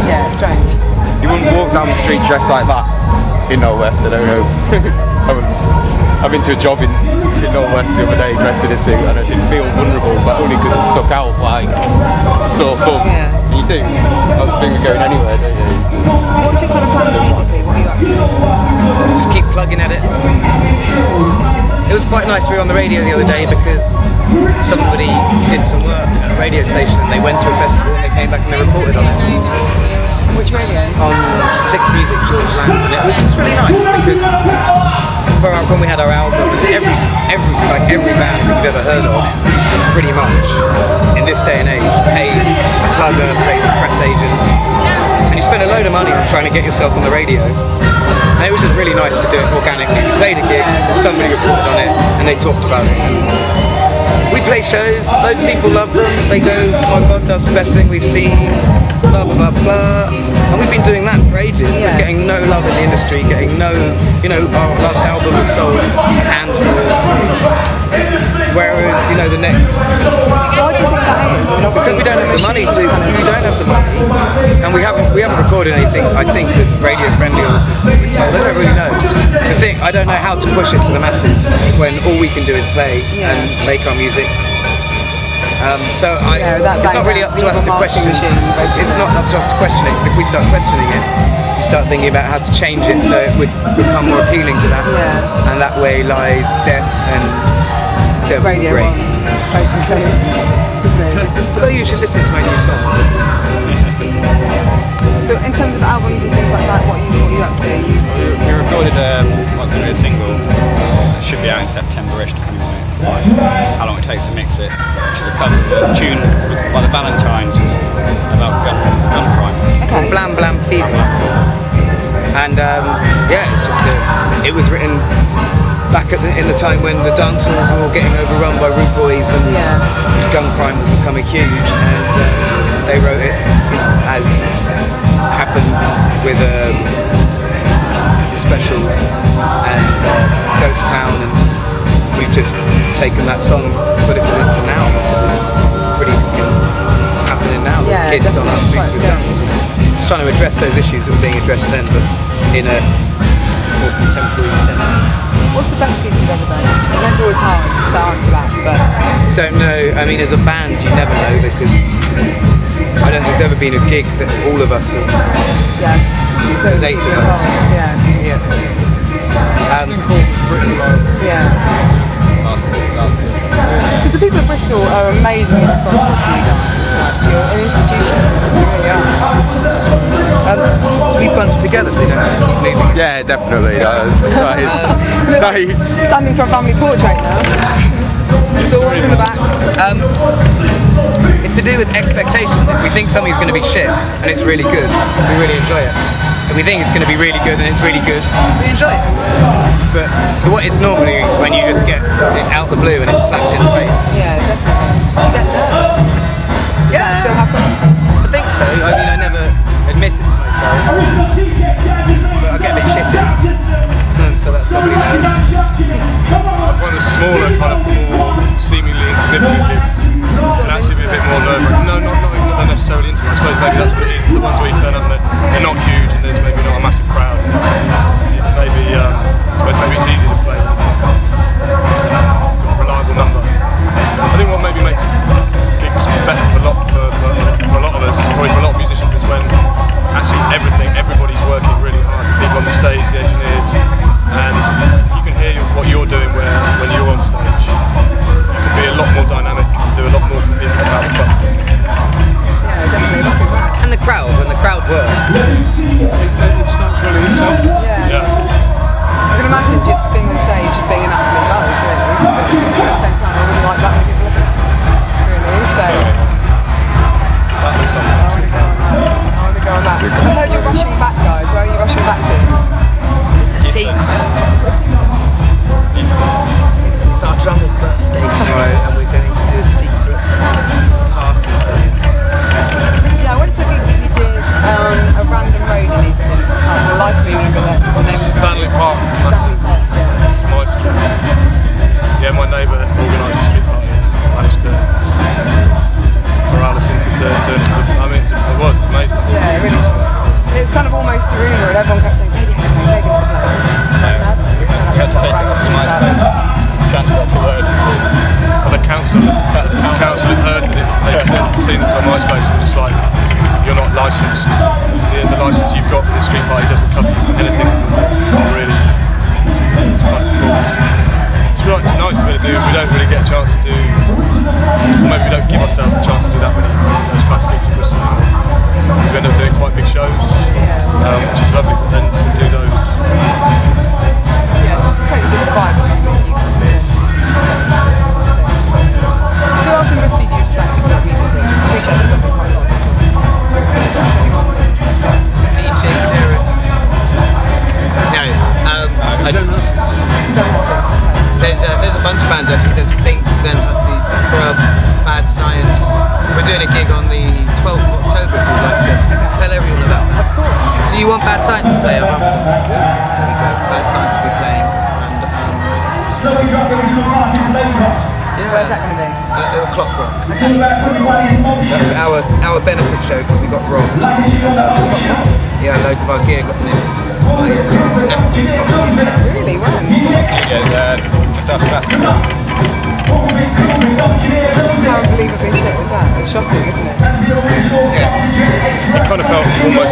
Yeah, it's strange. You wouldn't walk down the street dressed like that in Old West, I don't know. I've been to a job in Old West the other day dressed in a suit and I did feel vulnerable, but only because it stuck out like sort of fun. Yeah. And you do. That's the thing with going anywhere, don't you? What's your kind of plans musically? What are you up to? Just keep plugging at it. It was quite nice to be on the radio the other day because somebody did some work at a radio station and they went to a festival and they came back and they reported on it. Which radio? On Six Music, George Lamb, and it was really nice because when we had our album, every band that you've ever heard of, pretty much in this day and age, pays a plugger, pays a press agent, and you spend a load of money on trying to get yourself on the radio. And it was just really nice to do it organically. We played a gig, somebody reported on it, and they talked about it. We play shows, loads of people love them, they go, oh my god, that's the best thing we've seen, blah blah blah blah. And we've been doing that for ages, but getting no love in the industry, getting no, our last album was sold a handful, whereas, the next... Why do you think that is? Because we don't have the money and we haven't recorded anything, I think, that's radio friendly, or this is what we're told. I don't really know. I don't know how to push it to the masses when all we can do is play and make our music. It's not really up to us to question it. It's not up to us to question it, because if we start questioning it, you start thinking about how to change it so it would become more appealing to that. And that way lies death and devil great. Basically. Although you should listen to my new songs. So in terms of albums and things like that, what are you up to? We recorded what's going to be a single. It should be out in September-ish, depending on how long it takes to mix it. Which is a cover tune by the Valentines about gun crime. Okay. Blam Blam Fever. And it's just it was written back in the time when the dance halls were all getting overrun by rude boys and gun crime was becoming huge, and they wrote it as happened with the Specials and Ghost Town, and we've just taken that song and put it for now because it's pretty fucking happening now. There's kids on our streets with guns. Trying to address those issues that were being addressed then, but in a more contemporary sense. What's the best gig you've ever done? It's always hard to answer that, but... Don't know. I mean, as a band, you never know, because I don't think there's ever been a gig that all of us have... Yeah. So there's 8 of us. Yeah. Because the people at Bristol are amazingly responsive to you guys. You're an institution. You really are. We bunched together so you don't have to keep moving. Yeah, definitely. Standing for a family portrait now. Doors in the back. It's to do with expectation. If we think something's going to be shit and it's really good, we really enjoy it. If we think it's going to be really good and it's really good, we enjoy it. But what it's normally when you just get it's out the blue and it slaps you in the face. Yeah, definitely. Do you get nervous? Yeah. Does that still happen? I think so. I mean, I never admit it to myself, but I get a bit shitty, so that's probably nerves. I find the smaller, kind of more seemingly insignificant gigs can actually be a bit more nerve-wracking. No, not necessarily intimate. I suppose maybe that's what it is. The ones where you turn up and they're not huge and there's maybe not a massive crowd. Maybe, I suppose maybe it's easy to play a reliable number. I think what maybe makes gigs better for a lot of us, probably for a lot of musicians, is when actually everybody's working really hard. The people on the stage, the engineers, and if you can hear what you're doing when you're on stage, you can be a lot more dynamic, do a lot more for people about the fuck doing a gig on the 12th of October if you'd like to tell everyone about that. Of course. Do you want Bad Science to play? I've asked them. There we go. Bad Science will be playing. And Where's that going to be? at Clockwork. That was our benefit show because we got robbed. Yeah, loads of our gear got nicked. Nasty fuckers. Really? When? Just after that. How unbelievably shit was that? It's shocking, isn't it? It kind of felt almost